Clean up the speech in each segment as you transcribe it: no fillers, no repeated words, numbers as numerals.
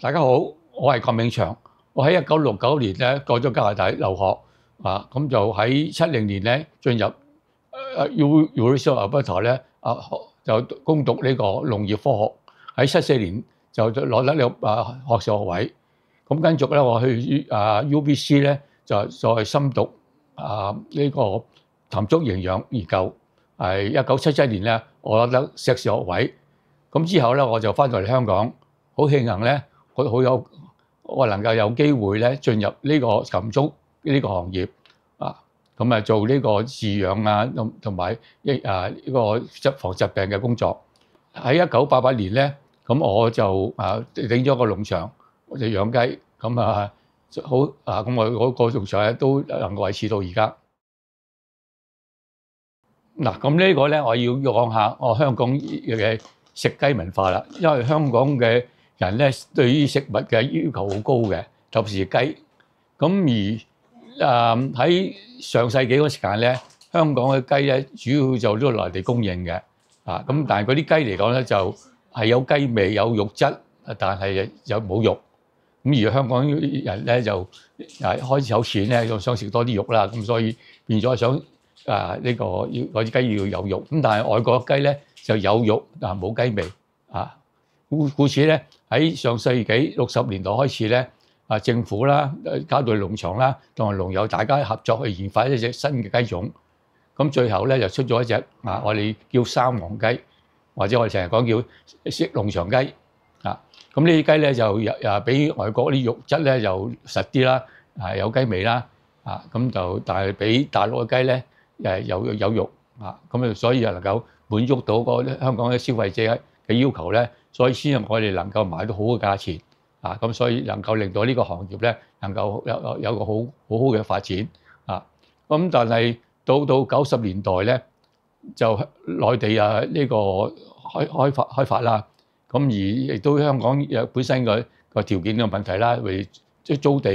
大家好，我係鄺永祥。我喺1969年咧過咗加拿大留學咁就喺70年咧進入University of Alberta 咧就攻讀呢個農業科學。喺74年就攞得呢個學士學位。咁跟住咧我去UBC 咧就再深讀呢個談足營養研究。係1977年咧我攞得碩士學位。咁之後咧我就翻到嚟香港，好慶幸咧我能夠有機會咧進入呢個禽畜呢個行業咁做呢個飼養同埋呢個防疾病嘅工作。喺1988年咧，咁我就頂咗個農場，我就養雞。咁好咁我個農場咧都能夠維持到而家。咁呢個咧我要講下我香港嘅食雞文化啦。因為香港嘅人咧對於食物嘅要求好高嘅，特別是雞。咁而喺上世紀嗰時間咧，香港嘅雞咧主要就呢個內地供應嘅咁但係嗰啲雞嚟講咧就係有雞味有肉質，但係又冇肉。咁而香港人咧就開始有錢咧，就想食多啲肉啦。咁所以變咗想呢個嗰啲雞要有肉。咁但係外國嘅雞咧就有肉冇雞味故此咧喺上世紀60年代開始咧政府啦、交通農場啦同埋農友大家合作去研發一隻新嘅雞種。咁最後咧就出咗一隻我哋叫三黃雞，或者我哋成日講叫食農場雞咁呢啲雞咧就比外國啲肉質咧又實啲啦，有雞味啦咁就但係比大陸嘅雞咧有肉咁所以又能夠滿足到個香港嘅消費者嘅要求咧，所以先我哋能夠買到好嘅價錢咁所以能夠令到呢個行業咧能夠有個好嘅發展咁但係到90年代咧就內地呢個開發啦。咁而亦都香港本身個條件嘅問題啦，譬如租地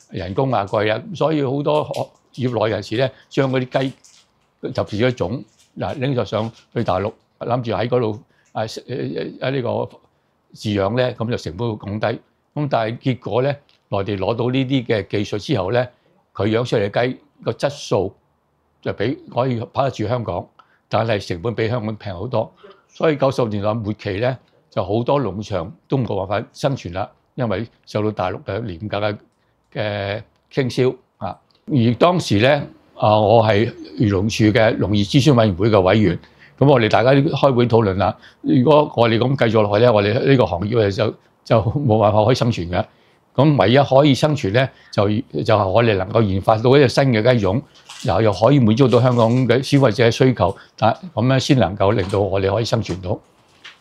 人工貴所以好多業內人士咧將嗰啲雞特別是嗰種拎咗上去大陸，諗住喺嗰度呢個飼養咧，咁就成本會降低。咁但係結果咧，內地攞到呢啲嘅技術之後咧，佢養出嚟嘅雞個質素就比可以跑得住香港，但係成本比香港平好多。所以90年代末期咧，就好多農場都冇辦法生存啦，因為受到大陸嘅廉價嘅傾銷而當時咧我係漁農處嘅農業諮詢委員會嘅委員，咁我哋大家開會討論啦。如果我哋咁繼續落去咧，我哋呢個行業就冇辦法可以生存嘅。咁唯一可以生存咧，就係我哋能夠研發到一隻新嘅雞種，又可以滿足到香港嘅消費者嘅需求，但咁樣先能夠令到我哋可以生存到。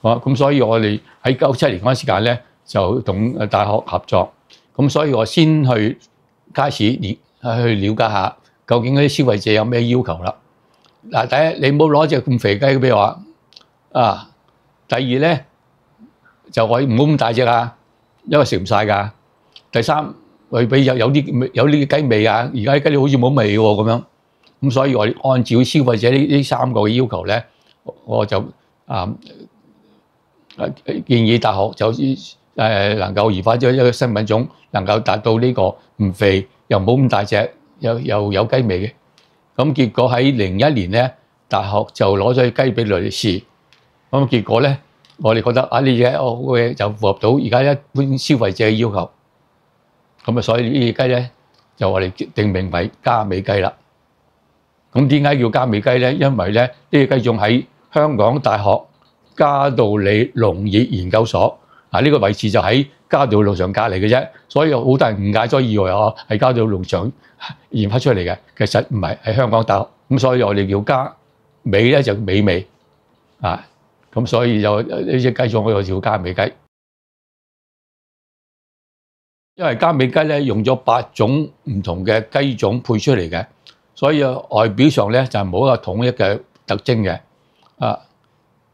咁所以我哋喺97年嗰陣時間咧，就同大學合作。咁所以我先去開始去了解下究竟嗰啲消費者有咩要求啦。第一，你唔好攞隻咁肥雞俾我第二咧，就可以唔好咁大隻因為食唔晒㗎。第三，佢俾有啲雞味而家啲雞好似冇味喎咁樣。咁所以我哋按照消費者呢三個嘅要求咧，我就建議大學就能夠研發咗一個新品種，能夠達到呢個唔肥又冇咁大隻，又有雞味嘅。咁結果喺01年咧，大學就攞咗雞俾內地試。咁結果咧，我哋覺得呢隻就符合到而家一般消費者嘅要求。咁所以呢隻雞咧就我哋定名為嘉美雞啦。咁點解叫嘉美雞咧？因為咧呢隻雞種喺香港大學嘉道理農業研究所呢個位置就喺嘉道理農場隔離嘅啫，所以好多人誤解咗以為係嘉道理農場研發出嚟嘅，其實唔係，喺香港大學。咁所以我哋叫嘉美咧就美味咁所以就呢隻雞種我就叫嘉美雞。因為嘉美雞咧用咗8種唔同嘅雞種配出嚟嘅，所以外表上咧就冇一個統一嘅特徵嘅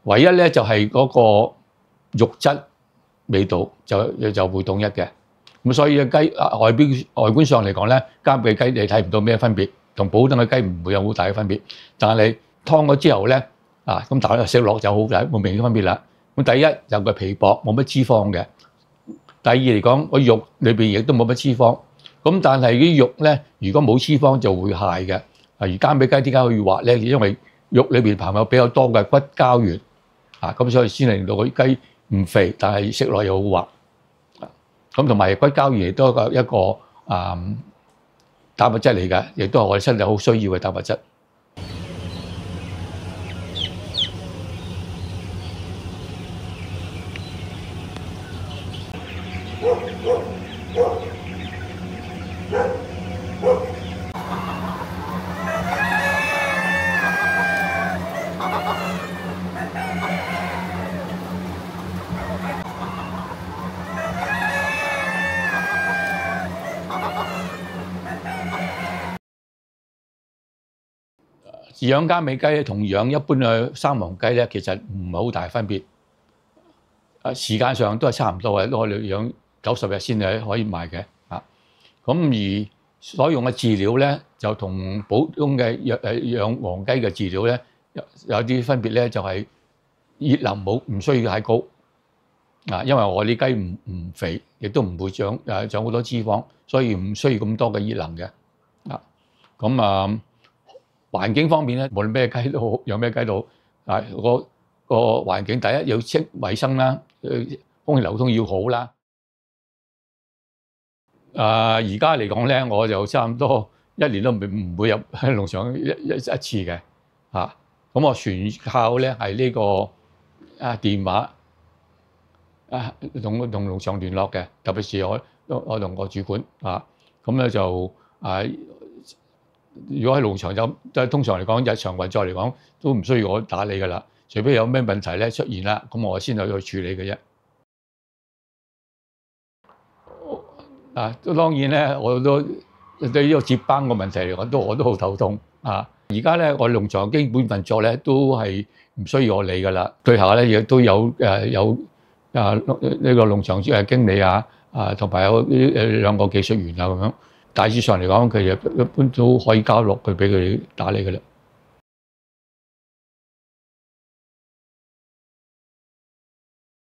唯一咧就係嗰個肉質味道就會統一嘅。咁所以雞外觀上嚟講咧，嘉美雞你睇唔到咩分別，同普通嘅雞唔會有好大嘅分別。但係劏咗之後咧咁大家食落就好冇明顯分別啦。咁第一就個皮薄，冇乜脂肪嘅。第二嚟講，個肉裏邊亦都冇乜脂肪。咁但係啲肉咧，如果冇脂肪就會蟹嘅。而嘉美雞點解可以滑咧？因為肉裏邊含有比較多嘅骨膠原咁所以先令到個雞唔肥，但係食落又好滑。咁同埋骨膠原亦都係一個蛋白質嚟嘅，亦都係我哋身體好需要嘅蛋白質。養嘉美雞同養一般嘅生黃雞咧，其實唔係好大分別。時間上都係差唔多嘅，我哋養90日先係可以賣嘅。咁而所用嘅飼料咧，就同普通嘅養黃雞嘅飼料咧有啲分別咧，就係熱能唔需要太高。因為我啲雞唔肥，亦都唔會長好多脂肪，所以唔需要咁多嘅熱能嘅。環境方面咧，無論咩雞都好，養咩雞都好，個環境第一要衞生啦，空氣流通要好啦。而家嚟講咧，我就差唔多1年都唔會入喺農場一次嘅。咁我全靠咧係呢個電話同農場聯絡嘅，特別是我同個主管咁咧就如果喺農場就通常嚟講，日常運作嚟講都唔需要我打理㗎啦，除非有咩問題咧出現啦，咁我先去處理嘅啫。當然咧，我都對呢個接班個問題嚟講，我都好頭痛。而家咧，我農場基本運作咧都係唔需要我理㗎啦。對下咧亦都有呢個農場經理同埋有2個技術員咁樣。大致上嚟講，佢哋一般都可以交落去俾佢哋打理㗎啦。